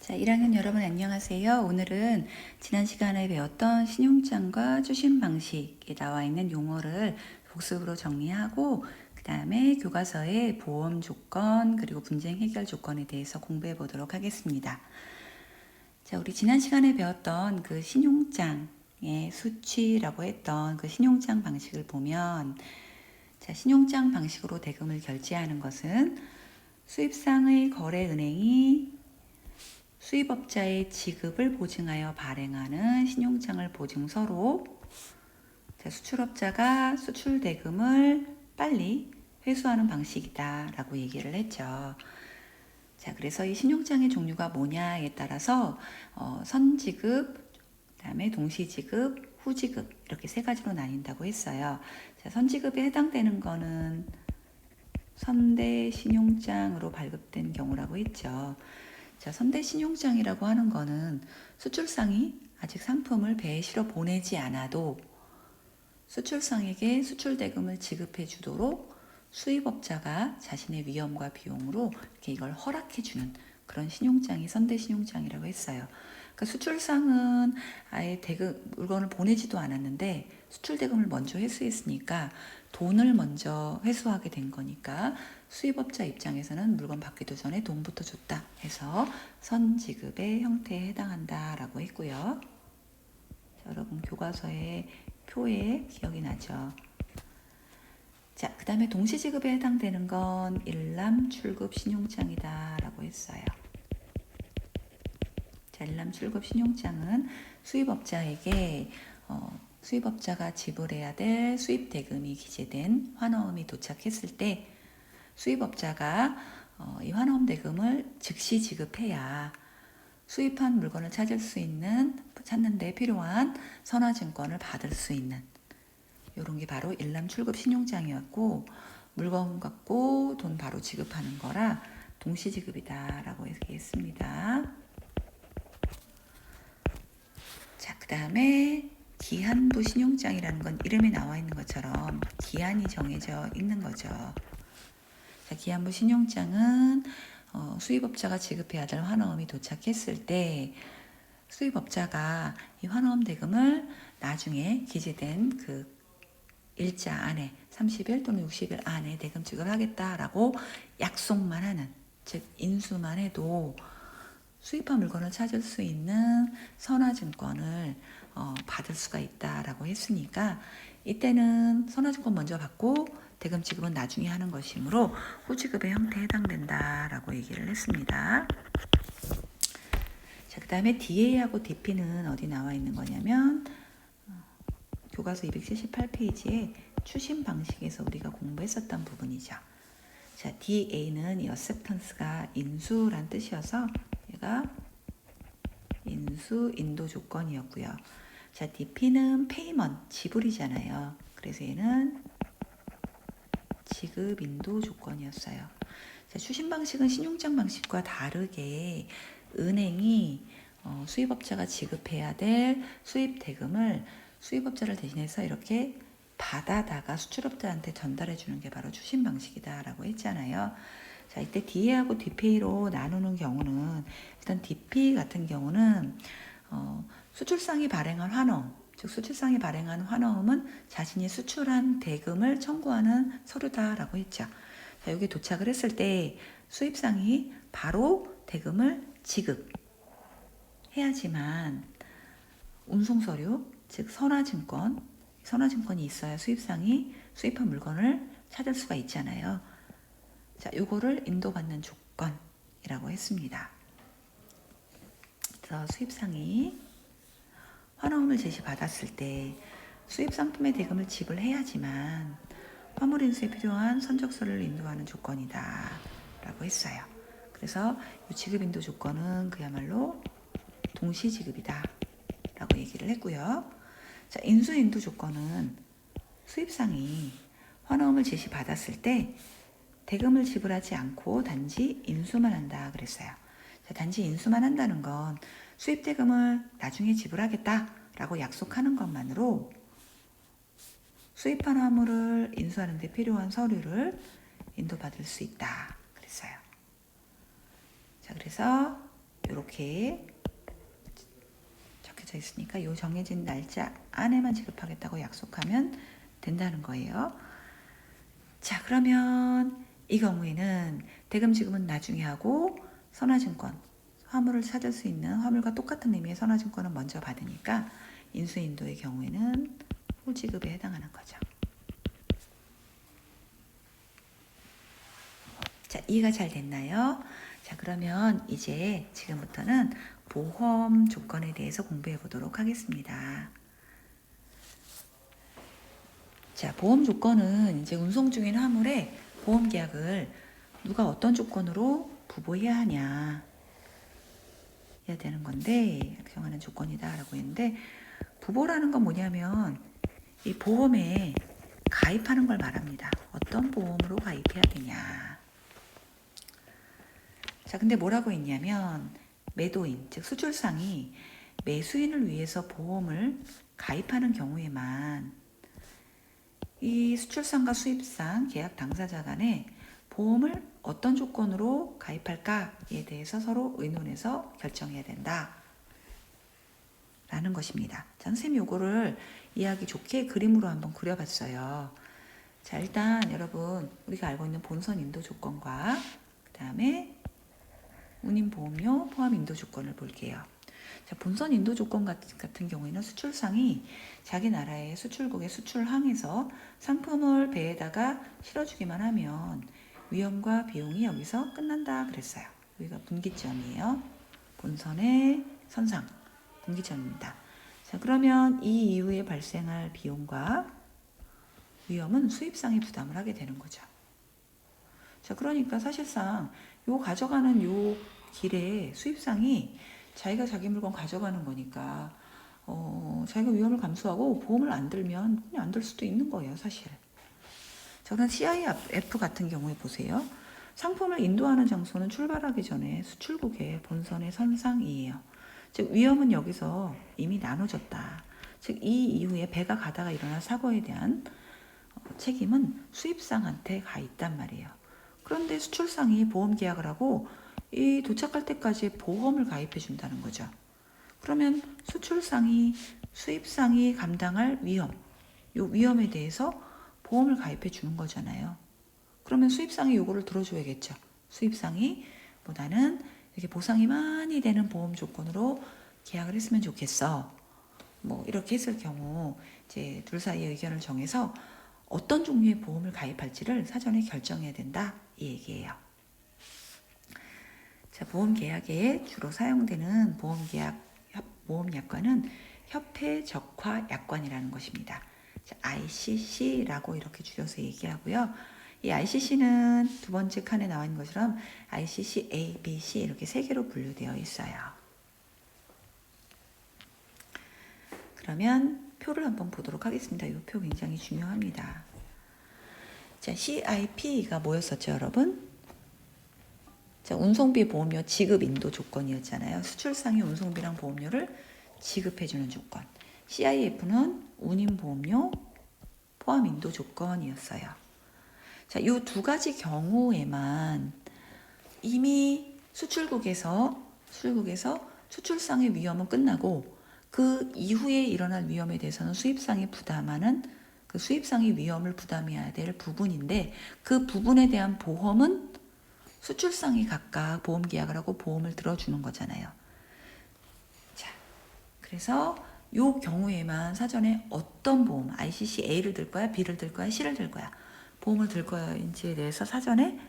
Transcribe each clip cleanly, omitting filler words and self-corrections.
자, 1학년 여러분 안녕하세요. 오늘은 지난 시간에 배웠던 신용장과 추심 방식에 나와 있는 용어를 복습으로 정리하고 그 다음에 교과서의 보험 조건 그리고 분쟁 해결 조건에 대해서 공부해 보도록 하겠습니다. 자, 우리 지난 시간에 배웠던 그 신용장의 수취라고 했던 그 신용장 방식을 보면 자, 신용장 방식으로 대금을 결제하는 것은 수입상의 거래은행이 수입업자의 지급을 보증하여 발행하는 신용장을 보증서로 수출업자가 수출 대금을 빨리 회수하는 방식이다 라고 얘기를 했죠. 자, 그래서 이 신용장의 종류가 뭐냐에 따라서 선지급, 그다음에 동시지급, 후지급 이렇게 세 가지로 나뉜다고 했어요. 자, 선지급에 해당되는 거는 선대신용장으로 발급된 경우라고 했죠. 자, 선대신용장이라고 하는 거는 수출상이 아직 상품을 배에 실어 보내지 않아도 수출상에게 수출대금을 지급해 주도록 수입업자가 자신의 위험과 비용으로 이렇게 이걸 허락해 주는 그런 신용장이 선대신용장이라고 했어요. 그러니까 수출상은 아예 물건을 보내지도 않았는데 수출대금을 먼저 회수했으니까 돈을 먼저 회수하게 된 거니까 수입업자 입장에서는 물건 받기도 전에 돈부터 줬다 해서 선지급의 형태에 해당한다라고 했고요. 자, 여러분 교과서의 표에 기억이 나죠. 자, 그 다음에 동시지급에 해당되는 건 일람출급 신용장이다 라고 했어요. 자, 일람출급 신용장은 수입업자에게 수입업자가 지불해야 될 수입대금이 기재된 환어음이 도착했을 때 수입업자가 이 환어음 대금을 즉시 지급해야 수입한 물건을 찾는 데 필요한 선화증권을 받을 수 있는 이런 게 바로 일람출급 신용장이었고 물건 갖고 돈 바로 지급하는 거라 동시지급이다 라고 얘기했습니다. 자, 그 다음에 기한부 신용장이라는 건 이름에 나와 있는 것처럼 기한이 정해져 있는 거죠. 자, 기한부 신용장은 수입업자가 지급해야 될 환어음이 도착했을 때 수입업자가 이 환어음 대금을 나중에 기재된 그 일자 안에 30일 또는 60일 안에 대금 지급하겠다라고 약속만 하는, 즉 인수만 해도 수입한 물건을 찾을 수 있는 선화증권을 받을 수가 있다라고 했으니까 이때는 선화증권 먼저 받고 대금 지급은 나중에 하는 것이므로 후지급의 형태에 해당된다라고 얘기를 했습니다. 자, 그 다음에 DA하고 DP는 어디 나와 있는 거냐면 교과서 278페이지에 추심 방식에서 우리가 공부했었던 부분이죠. 자, DA는 이 acceptance가 인수란 뜻이어서 얘가 인수 인도 조건이었고요. 자, DP는 payment 지불이잖아요. 그래서 얘는 지급 인도 조건이었어요. 자, 추심 방식은 신용장 방식과 다르게 은행이 수입업자가 지급해야 될 수입 대금을 수입업자를 대신해서 이렇게 받아다가 수출업자한테 전달해 주는 게 바로 추심 방식이다라고 했잖아요. 자, 이때 DA하고 DP로 나누는 경우는 일단 DP 같은 경우는 수출상이 발행한 환어음, 즉 수출상이 발행한 환어음은 자신이 수출한 대금을 청구하는 서류다라고 했죠. 자, 여기 도착을 했을 때 수입상이 바로 대금을 지급해야지만 운송서류, 즉 선화증권이 있어야 수입상이 수입한 물건을 찾을 수가 있잖아요. 자, 요거를 인도받는 조건이라고 했습니다. 그래서 수입상이 환어음을 제시받았을 때 수입 상품의 대금을 지불해야지만 화물 인수에 필요한 선적서를 인도하는 조건이다 라고 했어요. 그래서 이 지급 인도 조건은 그야말로 동시지급이다 라고 얘기를 했고요. 자, 인수 인도 조건은 수입상이 환어음을 제시받았을 때 대금을 지불하지 않고 단지 인수만 한다 그랬어요. 자, 단지 인수만 한다는 건 수입 대금을 나중에 지불하겠다라고 약속하는 것만으로 수입한 화물을 인수하는 데 필요한 서류를 인도받을 수 있다 그랬어요. 자, 그래서 이렇게 이렇게 적혀져 있으니까 이 정해진 날짜 안에만 지급하겠다고 약속하면 된다는 거예요. 자, 그러면 이 경우에는 대금 지급은 나중에 하고 선화증권, 화물을 찾을 수 있는 화물과 똑같은 의미의 선화증권은 먼저 받으니까 인수인도의 경우에는 후지급에 해당하는 거죠. 자, 이해가 잘 됐나요? 자, 그러면 이제 지금부터는 보험 조건에 대해서 공부해 보도록 하겠습니다. 자, 보험 조건은 이제 운송 중인 화물에 보험 계약을 누가 어떤 조건으로 부보해야 하냐 해야 되는 건데 정하는 조건이다라고 했는데, 부보라는 건 뭐냐면 이 보험에 가입하는 걸 말합니다. 어떤 보험으로 가입해야 되냐. 자, 근데 뭐라고 했냐면 매도인, 즉 수출상이 매수인을 위해서 보험을 가입하는 경우에만 이 수출상과 수입상 계약 당사자 간에 보험을 어떤 조건으로 가입할까에 대해서 서로 의논해서 결정해야 된다 라는 것입니다. 자, 선생님이 요거를 이해하기 좋게 그림으로 한번 그려봤어요. 자, 일단 여러분 우리가 알고 있는 본선 인도 조건과 그 다음에 운임보험료 포함 인도 조건을 볼게요. 자, 본선 인도 조건 같은 경우에는 수출상이 자기 나라의 수출국의 수출항에서 상품을 배에다가 실어주기만 하면 위험과 비용이 여기서 끝난다 그랬어요. 여기가 분기점이에요. 본선의 선상, 분기점입니다. 자, 그러면 이 이후에 발생할 비용과 위험은 수입상이 부담을 하게 되는 거죠. 자, 그러니까 사실상 요 가져가는 요 길에 수입상이 자기가 자기 물건 가져가는 거니까 자기가 위험을 감수하고 보험을 안 들면 그냥 안 들 수도 있는 거예요, 사실. 자, 그럼 CIF 같은 경우에 보세요. 상품을 인도하는 장소는 출발하기 전에 수출국의 본선의 선상이에요. 즉 위험은 여기서 이미 나눠졌다. 즉 이 이후에 배가 가다가 일어난 사고에 대한 책임은 수입상한테 가 있단 말이에요. 그런데 수출상이 보험 계약을 하고 이 도착할 때까지 보험을 가입해 준다는 거죠. 그러면 수출상이 수입상이 감당할 위험, 요 위험에 대해서 보험을 가입해 주는 거잖아요. 그러면 수입상이 요거를 들어줘야겠죠. 수입상이 뭐 나는 이렇게 보상이 많이 되는 보험 조건으로 계약을 했으면 좋겠어. 뭐 이렇게 했을 경우 이제 둘 사이의 의견을 정해서 어떤 종류의 보험을 가입할지를 사전에 결정해야 된다 이 얘기예요. 자, 보험 계약에 주로 사용되는 보험 약관은 협회 적화 약관이라는 것입니다. 자, ICC라고 이렇게 줄여서 얘기하고요. 이 ICC는 두 번째 칸에 나와 있는 것처럼 ICC A, B, C 이렇게 세 개로 분류되어 있어요. 그러면 표를 한번 보도록 하겠습니다. 이 표 굉장히 중요합니다. 자, CIP가 뭐였었죠, 여러분? 자, 운송비 보험료 지급 인도 조건이었잖아요. 수출상의 운송비랑 보험료를 지급해주는 조건. CIF는 운임보험료 포함 인도 조건이었어요. 자, 이 두 가지 경우에만 이미 수출국에서 수출상의 위험은 끝나고 그 이후에 일어날 위험에 대해서는 수입상이 부담하는 그 수입상의 위험을 부담해야 될 부분인데 그 부분에 대한 보험은 수출상이 각각 보험 계약을 하고 보험을 들어주는 거잖아요. 자, 그래서 요 경우에만 사전에 어떤 보험, ICC A를 들 거야, B를 들 거야, C를 들 거야, 보험을 들 거야인지에 대해서 사전에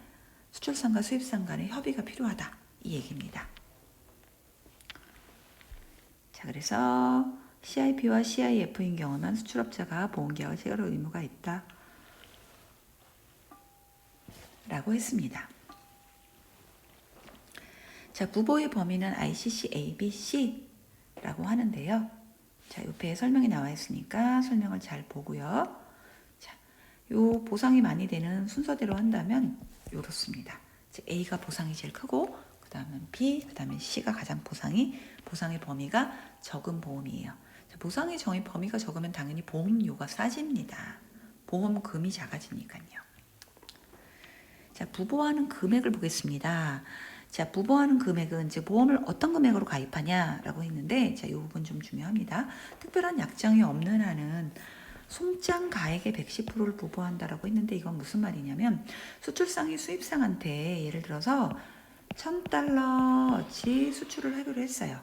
수출상과 수입상 간의 협의가 필요하다 이 얘기입니다. 자, 그래서 CIP와 CIF인 경우만 수출업자가 보험계약을 체결할 의무가 있다 라고 했습니다. 자, 부보의 범위는 ICC A, B, C라고 하는데요. 자, 옆에 설명이 나와 있으니까 설명을 잘 보고요. 자, 요 보상이 많이 되는 순서대로 한다면 요렇습니다. A가 보상이 제일 크고 그 다음은 B, 그 다음에 C가 가장 보상의 범위가 적은 보험이에요. 자, 보상의 범위가 적으면 당연히 보험료가 싸집니다. 보험금이 작아지니까요. 자, 부보하는 금액을 보겠습니다. 자, 부보하는 금액은 즉 보험을 어떤 금액으로 가입하냐라고 했는데, 자, 이 부분 좀 중요합니다. 특별한 약정이 없는 한은 송장 가액의 110%를 부보한다라고 했는데, 이건 무슨 말이냐면 수출상이 수입상한테 예를 들어서 $1,000어치 수출을 하기로 했어요.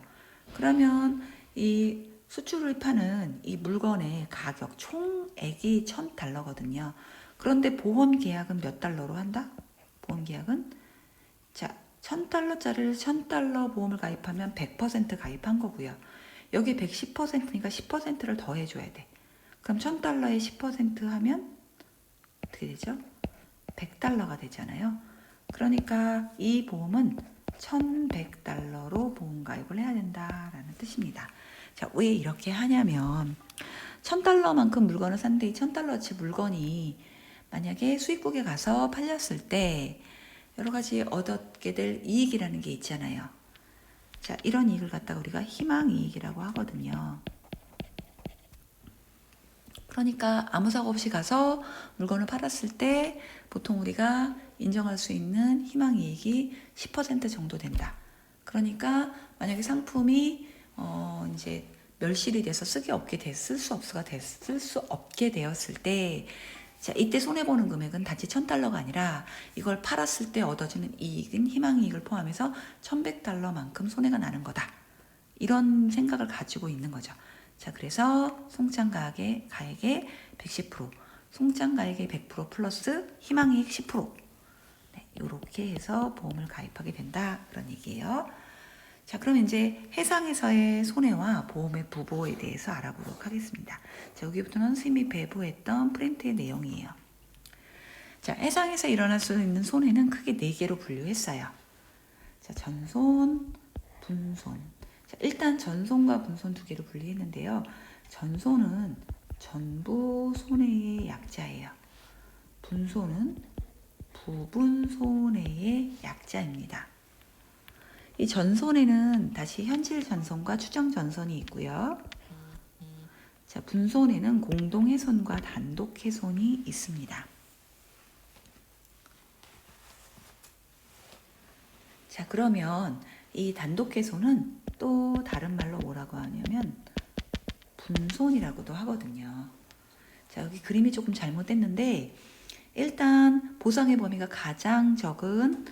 그러면 이 수출을 파는 이 물건의 가격 총액이 $1,000거든요. 그런데 보험 계약은 몇 달러로 한다? 보험 계약은 자, $1,000짜리를 $1,000 보험을 가입하면 100% 가입한 거고요. 여기 110%니까 10%를 더 해줘야 돼. 그럼 $1,000에 10% 하면 어떻게 되죠? $100가 되잖아요. 그러니까 이 보험은 $1,100로 보험 가입을 해야 된다라는 뜻입니다. 자, 왜 이렇게 하냐면 $1,000만큼 물건을 샀는데 이 $1,000어치 물건이 만약에 수입국에 가서 팔렸을 때 여러 가지 얻게 될 이익이라는 게 있잖아요. 자, 이런 이익을 갖다가 우리가 희망이익이라고 하거든요. 그러니까 아무 사고 없이 가서 물건을 팔았을 때 보통 우리가 인정할 수 있는 희망이익이 10% 정도 된다. 그러니까 만약에 상품이 이제 멸실이 돼서 쓸 수 없게 되었을 때, 자, 이때 손해보는 금액은 단지 $1,000가 아니라 이걸 팔았을 때 얻어지는 이익은 희망이익을 포함해서 $1,100만큼 손해가 나는 거다. 이런 생각을 가지고 있는 거죠. 자, 그래서 송장 가액의 110%, 송장 가액의 100% 플러스 희망이익 10%. 네, 이렇게 해서 보험을 가입하게 된다. 그런 얘기예요. 자, 그럼 이제 해상에서의 손해와 보험의 부보에 대해서 알아보도록 하겠습니다. 자, 여기부터는 선생님이 배부했던 프린트의 내용이에요. 자, 해상에서 일어날 수 있는 손해는 크게 4개로 분류했어요. 자, 전손, 분손. 자, 일단 전손과 분손 2개로 분리했는데요. 전손은 전부 손해의 약자예요. 분손은 부분 손해의 약자입니다. 이 전손에는 다시 현실 전손과 추정 전손이 있고요. 자, 분손에는 공동 훼손과 단독 훼손이 있습니다. 자, 그러면 이 단독 훼손은 또 다른 말로 뭐라고 하냐면 분손이라고도 하거든요. 자, 여기 그림이 조금 잘못됐는데 일단 보상의 범위가 가장 적은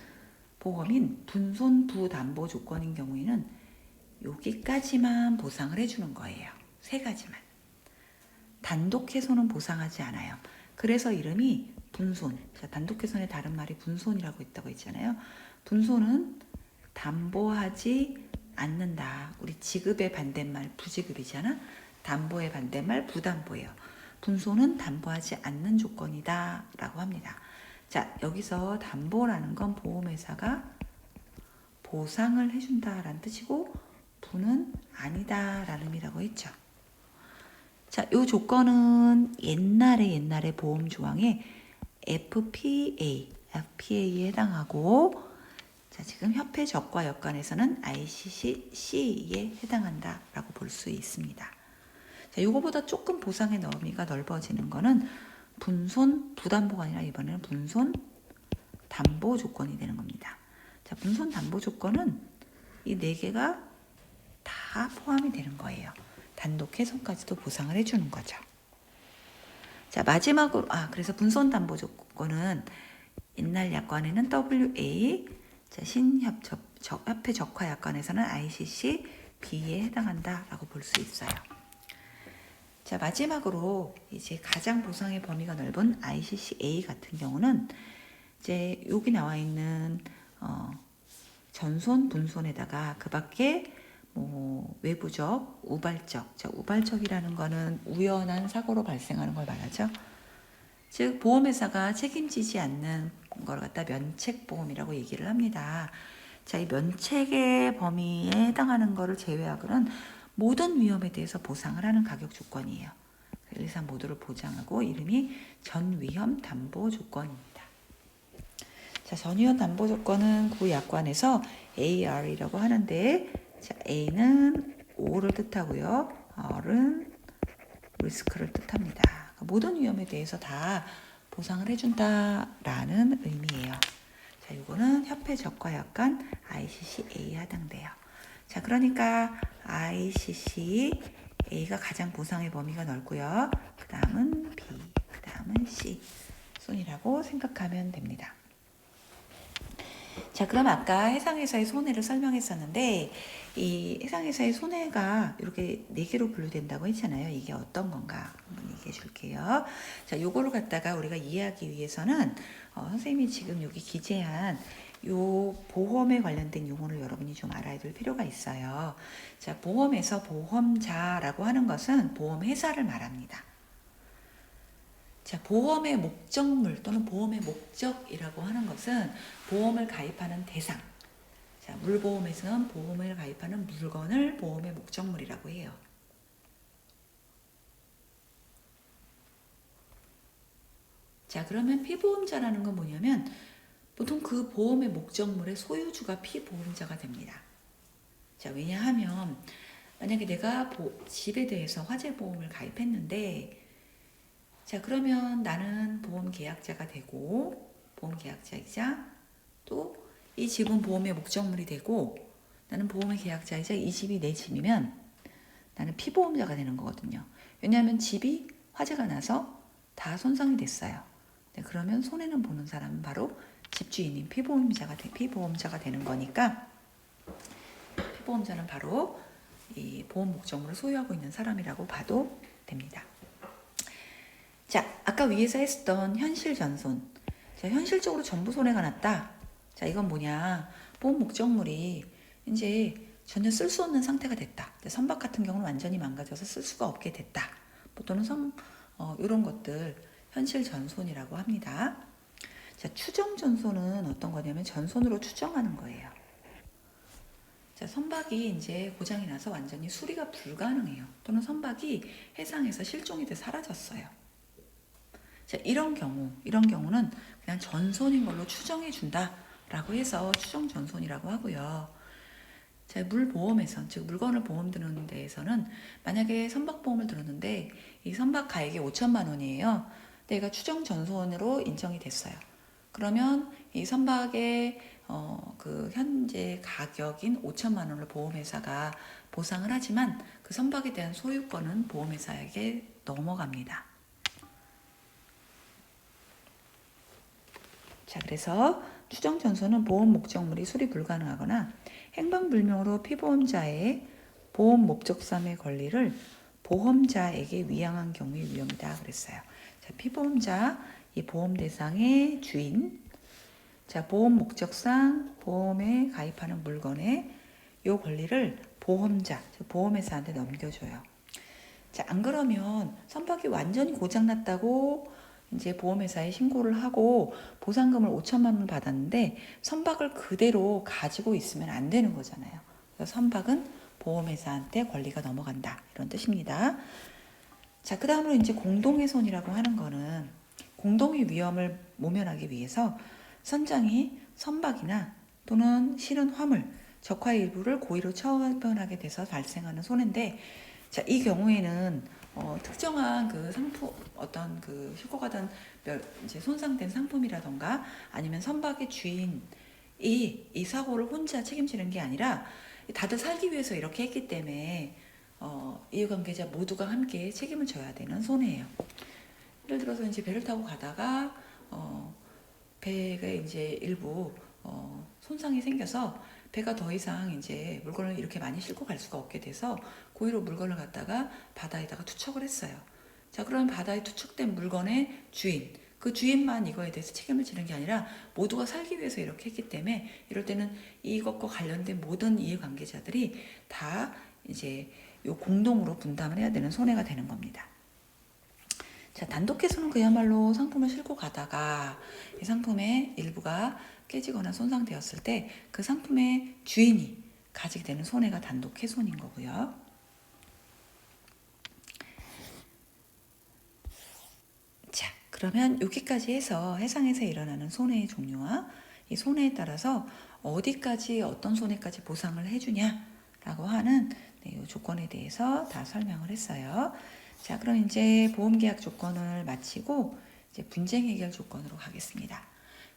보험인 분손 부담보 조건인 경우에는 여기까지만 보상을 해주는 거예요. 3가지만. 단독 훼손은 보상하지 않아요. 그래서 이름이 분손. 자, 단독 훼손의 다른 말이 분손이라고 있다고 했잖아요. 분손은 담보하지 않는다. 우리 지급의 반대말 부지급이잖아. 담보의 반대말 부담보예요. 분손은 담보하지 않는 조건이다 라고 합니다. 자, 여기서 담보라는 건 보험회사가 보상을 해준다라는 뜻이고 부는 아니다라는 의미라고 했죠. 자, 이 조건은 옛날에 보험 조항에 FPA에 해당하고, 자, 지금 협회 적과 여건에서는 ICC에 해당한다라고 볼 수 있습니다. 자, 이거보다 조금 보상의 범위가 넓어지는 거는 분손 부담보가 아니라 이번에는 분손 담보 조건이 되는 겁니다. 자, 분손 담보 조건은 이 4개가 다 포함이 되는 거예요. 단독 훼손까지도 보상을 해주는 거죠. 자, 마지막으로 그래서 분손 담보 조건은 옛날 약관에는 WA, 자, 협회 적화 약관에서는 ICC, B에 해당한다라고 볼 수 있어요. 자, 마지막으로 이제 가장 보상의 범위가 넓은 ICCA 같은 경우는 이제 여기 나와 있는 전손, 분손에다가 그 밖에 외부적, 우발적. 자, 우발적이라는 거는 우연한 사고로 발생하는 걸 말하죠. 즉 보험회사가 책임지지 않는 걸 갖다 면책보험이라고 얘기를 합니다. 자, 이 면책의 범위에 해당하는 거를 제외하고는 모든 위험에 대해서 보상을 하는 가격 조건이에요. 1, 2, 3 모두를 보장하고 이름이 전위험 담보 조건입니다. 자, 전위험 담보 조건은 그 약관에서 AR이라고 하는데, 자, A는 O를 뜻하고요. R은 리스크를 뜻합니다. 모든 위험에 대해서 다 보상을 해준다라는 의미예요. 자, 자, 요거는 협회 적과약관 ICC-A에 해당돼요. 자, 그러니까 ICC-A가 가장 보상의 범위가 넓고요. 그 다음은 B, 그 다음은 C 손이라고 생각하면 됩니다. 자, 그럼 아까 해상에서의 손해를 설명했었는데 이 해상에서의 손해가 이렇게 4개로 분류된다고 했잖아요. 이게 어떤 건가 한번 얘기해 줄게요. 자, 요거를 갖다가 우리가 이해하기 위해서는 선생님이 지금 여기 기재한 요 보험에 관련된 용어를 여러분이 좀 알아야 될 필요가 있어요. 자, 보험에서 보험자라고 하는 것은 보험회사를 말합니다. 자, 보험의 목적물 또는 보험의 목적이라고 하는 것은 보험을 가입하는 대상. 자, 물보험에서는 보험을 가입하는 물건을 보험의 목적물이라고 해요. 자, 그러면 피보험자라는 건 뭐냐면 보통 그 보험의 목적물의 소유주가 피보험자가 됩니다. 자, 왜냐하면 만약에 내가 집에 대해서 화재보험을 가입했는데 자, 그러면 나는 보험 계약자가 되고 보험 계약자이자 또 이 집은 보험의 목적물이 되고 나는 보험의 계약자이자 이 집이 내 집이면 나는 피보험자가 되는 거거든요. 왜냐하면 집이 화재가 나서 다 손상이 됐어요. 네, 그러면 손해는 보는 사람은 바로 집주인인 피보험자가 되는 거니까 피보험자는 바로 이 보험 목적물을 소유하고 있는 사람이라고 봐도 됩니다. 자, 아까 위에서 했던 현실 전손. 자, 현실적으로 전부 손해가 났다. 자, 이건 뭐냐? 보험 목적물이 이제 전혀 쓸 수 없는 상태가 됐다. 선박 같은 경우는 완전히 망가져서 쓸 수가 없게 됐다. 또는 이런 것들 현실 전손이라고 합니다. 자, 추정 전손은 어떤 거냐면 전손으로 추정하는 거예요. 자, 선박이 이제 고장이 나서 완전히 수리가 불가능해요. 또는 선박이 해상에서 실종이 돼 사라졌어요. 자, 이런 경우는 그냥 전손인 걸로 추정해 준다라고 해서 추정 전손이라고 하고요. 자, 물보험에선, 즉 물건을 보험 드는 데에서는 만약에 선박보험을 들었는데 이 선박 가액이 5천만 원이에요. 근데 얘가 추정 전손으로 인정이 됐어요. 그러면 이 선박의 그 현재 가격인 5천만 원을 보험회사가 보상을 하지만 그 선박에 대한 소유권은 보험회사에게 넘어갑니다. 자, 그래서 추정 전손은 보험 목적물이 수리 불가능하거나 행방불명으로 피보험자의 보험 목적상의 권리를 보험자에게 위양한 경우의 위험이다 그랬어요. 자, 피보험자, 이 보험 대상의 주인, 자, 보험 목적상 보험에 가입하는 물건의 이 권리를 보험자, 보험회사한테 넘겨줘요. 자, 안 그러면 선박이 완전히 고장났다고 이제 보험회사에 신고를 하고 보상금을 5천만 원 받았는데 선박을 그대로 가지고 있으면 안 되는 거잖아요. 그래서 선박은 보험회사한테 권리가 넘어간다. 이런 뜻입니다. 자, 그 다음으로 이제 공동훼손이라고 하는 거는 공동의 위험을 모면하기 위해서 선장이 선박이나 또는 실은 화물, 적화의 일부를 고의로 처분하게 돼서 발생하는 손해인데 자, 이 경우에는 특정한 그 상품 어떤 그 휴거가 이제 손상된 상품이라던가 아니면 선박의 주인이 이 사고를 혼자 책임지는 게 아니라 다들 살기 위해서 이렇게 했기 때문에 이해관계자 모두가 함께 책임을 져야 되는 손해예요. 예를 들어서 이제 배를 타고 가다가 배가 이제 일부 손상이 생겨서 배가 더 이상 이제 물건을 이렇게 많이 싣고 갈 수가 없게 돼서 고의로 물건을 갖다가 바다에다가 투척을 했어요. 자, 그럼 바다에 투척된 물건의 주인, 그 주인만 이거에 대해서 책임을 지는 게 아니라 모두가 살기 위해서 이렇게 했기 때문에 이럴 때는 이것과 관련된 모든 이해관계자들이 다 이제 요 공동으로 분담을 해야 되는 손해가 되는 겁니다. 자, 단독해서는 그야말로 상품을 싣고 가다가 이 상품의 일부가 깨지거나 손상되었을 때 그 상품의 주인이 가지게 되는 손해가 단독 훼손인 거고요. 자, 그러면 여기까지 해서 해상에서 일어나는 손해의 종류와 이 손해에 따라서 어디까지 어떤 손해까지 보상을 해주냐라고 하는 이 조건에 대해서 다 설명을 했어요. 자, 그럼 이제 보험계약 조건을 마치고 이제 분쟁 해결 조건으로 가겠습니다.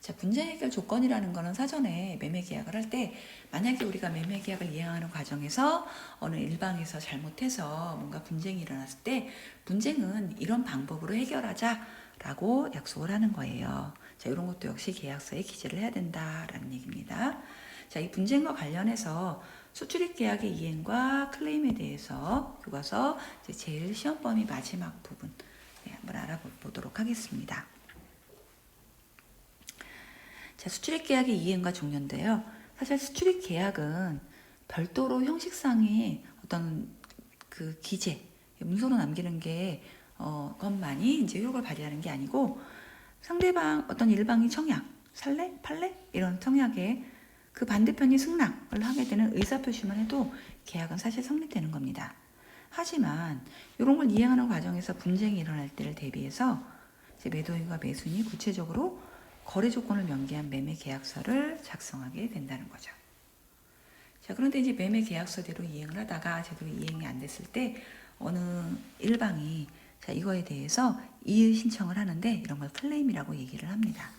자, 분쟁 해결 조건이라는 거는 사전에 매매 계약을 할 때 만약에 우리가 매매 계약을 이행하는 과정에서 어느 일방에서 잘못해서 뭔가 분쟁이 일어났을 때 분쟁은 이런 방법으로 해결하자라고 약속을 하는 거예요. 자, 이런 것도 역시 계약서에 기재를 해야 된다라는 얘기입니다. 자, 이 분쟁과 관련해서 수출입 계약의 이행과 클레임에 대해서 교과서 제일 시험 범위 마지막 부분 한번 알아보도록 하겠습니다. 자, 수출입 계약의 이행과 종료인데요. 사실 수출입 계약은 별도로 형식상의 어떤 그 기재, 문서로 남기는 게 것만이 이제 효력을 발휘하는 게 아니고 상대방 어떤 일방이 청약, 살래, 팔래 이런 청약에 그 반대편이 승낙을 하게 되는 의사표시만 해도 계약은 사실 성립되는 겁니다. 하지만 이런 걸 이행하는 과정에서 분쟁이 일어날 때를 대비해서 이제 매도인과 매수인이 구체적으로 거래 조건을 명기한 매매 계약서를 작성하게 된다는 거죠. 자, 그런데 이제 매매 계약서대로 이행을 하다가 제대로 이행이 안 됐을 때 어느 일방이 자, 이거에 대해서 이의 신청을 하는데 이런 걸 클레임이라고 얘기를 합니다.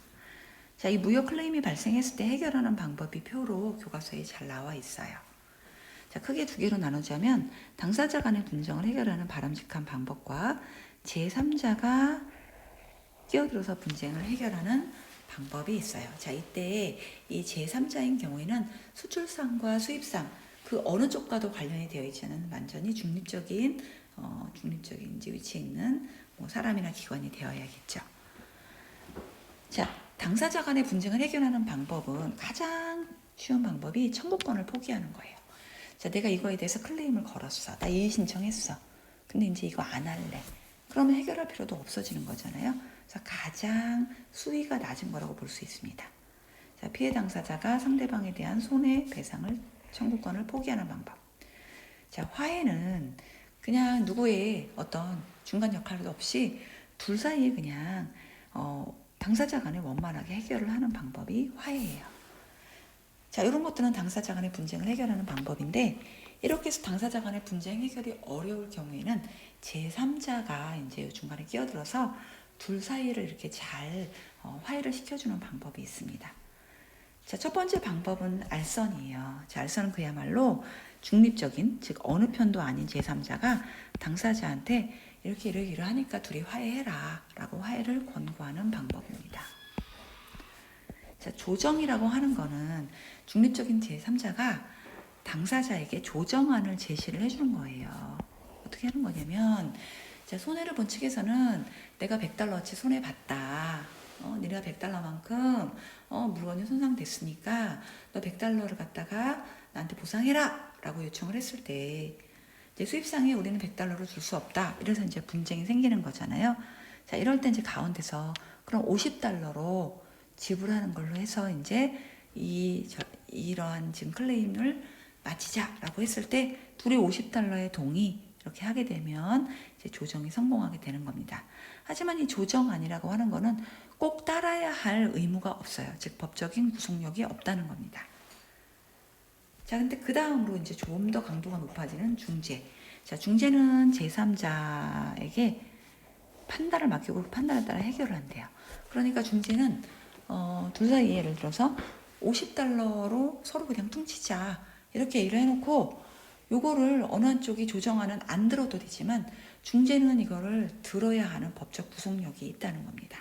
자, 이 무효 클레임이 발생했을 때 해결하는 방법이 표로 교과서에 잘 나와 있어요. 자, 크게 두 개로 나누자면 당사자 간의 분쟁을 해결하는 바람직한 방법과 제3자가 끼어들어서 분쟁을 해결하는 방법이 있어요. 자, 이때 이 제3자인 경우에는 수출상과 수입상 그 어느 쪽과도 관련이 되어 있지 않은 완전히 중립적인 이제 위치에 있는 뭐 사람이나 기관이 되어야겠죠. 자, 당사자 간의 분쟁을 해결하는 방법은 가장 쉬운 방법이 청구권을 포기하는 거예요. 자, 내가 이거에 대해서 클레임을 걸었어. 나 이의 신청했어. 근데 이제 이거 안 할래. 그러면 해결할 필요도 없어지는 거잖아요. 그래서 가장 수위가 낮은 거라고 볼 수 있습니다. 자, 피해 당사자가 상대방에 대한 손해배상을 청구권을 포기하는 방법. 자, 화해는 그냥 누구의 어떤 중간 역할도 없이 둘 사이에 그냥 당사자 간에 원만하게 해결을 하는 방법이 화해예요. 자, 이런 것들은 당사자 간의 분쟁을 해결하는 방법인데 이렇게 해서 당사자 간의 분쟁 해결이 어려울 경우에는 제3자가 이제 중간에 끼어들어서 둘 사이를 이렇게 잘 화해를 시켜주는 방법이 있습니다. 자, 첫 번째 방법은 알선이에요. 자, 알선은 그야말로 중립적인, 즉 어느 편도 아닌 제3자가 당사자한테 이렇게 하니까 둘이 화해해라 라고 화해를 권고하는 방법입니다. 자, 조정이라고 하는 거는 중립적인 제3자가 당사자에게 조정안을 제시를 해주는 거예요. 어떻게 하는 거냐면 자, 손해를 본 측에서는 내가 100달러어치 손해봤다. 네가 100달러만큼 물건이 손상됐으니까 너 100달러를 갖다가 나한테 보상해라 라고 요청을 했을 때 이제 수입상에 우리는 100달러를 줄 수 없다. 이래서 이제 분쟁이 생기는 거잖아요. 자, 이럴 때 이제 가운데서 그럼 50달러로 지불하는 걸로 해서 이제 이러한 지금 클레임을 마치자라고 했을 때 둘이 50달러의 동의 이렇게 하게 되면 이제 조정이 성공하게 되는 겁니다. 하지만 이 조정안이라고 하는 거는 꼭 따라야 할 의무가 없어요. 즉 법적인 구속력이 없다는 겁니다. 자, 근데 그 다음으로 이제 좀 더 강도가 높아지는 중재. 자, 중재는 제3자에게 판단을 맡기고 그 판단에 따라 해결을 한대요. 그러니까 중재는 둘 사이 예를 들어서 50달러로 서로 그냥 퉁치자 이렇게 얘기를 해놓고 요거를 어느 한쪽이 조정하는 안 들어도 되지만 중재는 이거를 들어야 하는 법적 구속력이 있다는 겁니다.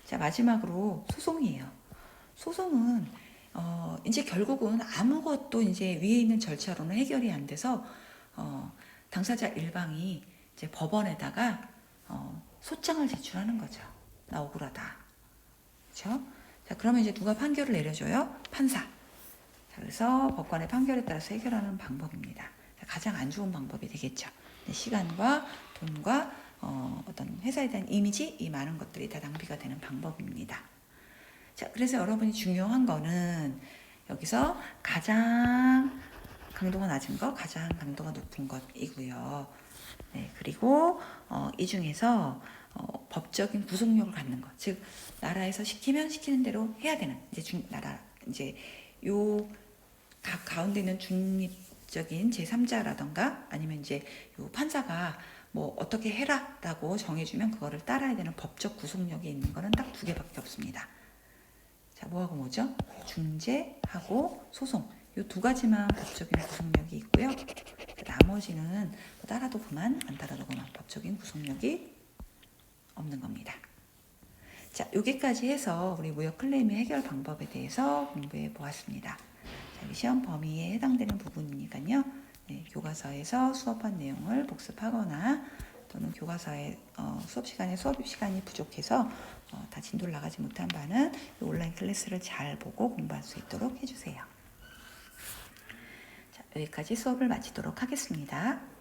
자, 마지막으로 소송이에요. 소송은 이제 결국은 아무것도 이제 위에 있는 절차로는 해결이 안 돼서 당사자 일방이 이제 법원에다가 소장을 제출하는 거죠. 나 억울하다. 그렇죠? 자, 그러면 이제 누가 판결을 내려줘요? 판사. 자, 그래서 법관의 판결에 따라서 해결하는 방법입니다. 가장 안 좋은 방법이 되겠죠. 시간과 돈과 어떤 회사에 대한 이미지, 이 많은 것들이 다 낭비가 되는 방법입니다. 자, 그래서 여러분이 중요한 거는 여기서 가장 강도가 낮은 것, 가장 강도가 높은 것이고요. 네, 그리고 이 중에서 법적인 구속력을 갖는 것, 즉 나라에서 시키면 시키는 대로 해야 되는 이제 요 가운데 있는 중립적인 제3자라던가 아니면 이제 요 판사가 뭐 어떻게 해라라고 정해주면 그거를 따라야 되는 법적 구속력이 있는 거는 딱 두 개밖에 없습니다. 자, 뭐하고 뭐죠? 중재하고 소송. 이 두 가지만 법적인 구속력이 있고요. 나머지는 따라도 그만, 안 따라도 그만 법적인 구속력이 없는 겁니다. 자, 여기까지 해서 우리 무역 클레임의 해결 방법에 대해서 공부해 보았습니다. 자, 시험 범위에 해당되는 부분이니까요. 네, 교과서에서 수업한 내용을 복습하거나 또는 교과서의 수업 시간이 부족해서 다 진도를 나가지 못한 바는 온라인 클래스를 잘 보고 공부할 수 있도록 해주세요. 자, 여기까지 수업을 마치도록 하겠습니다.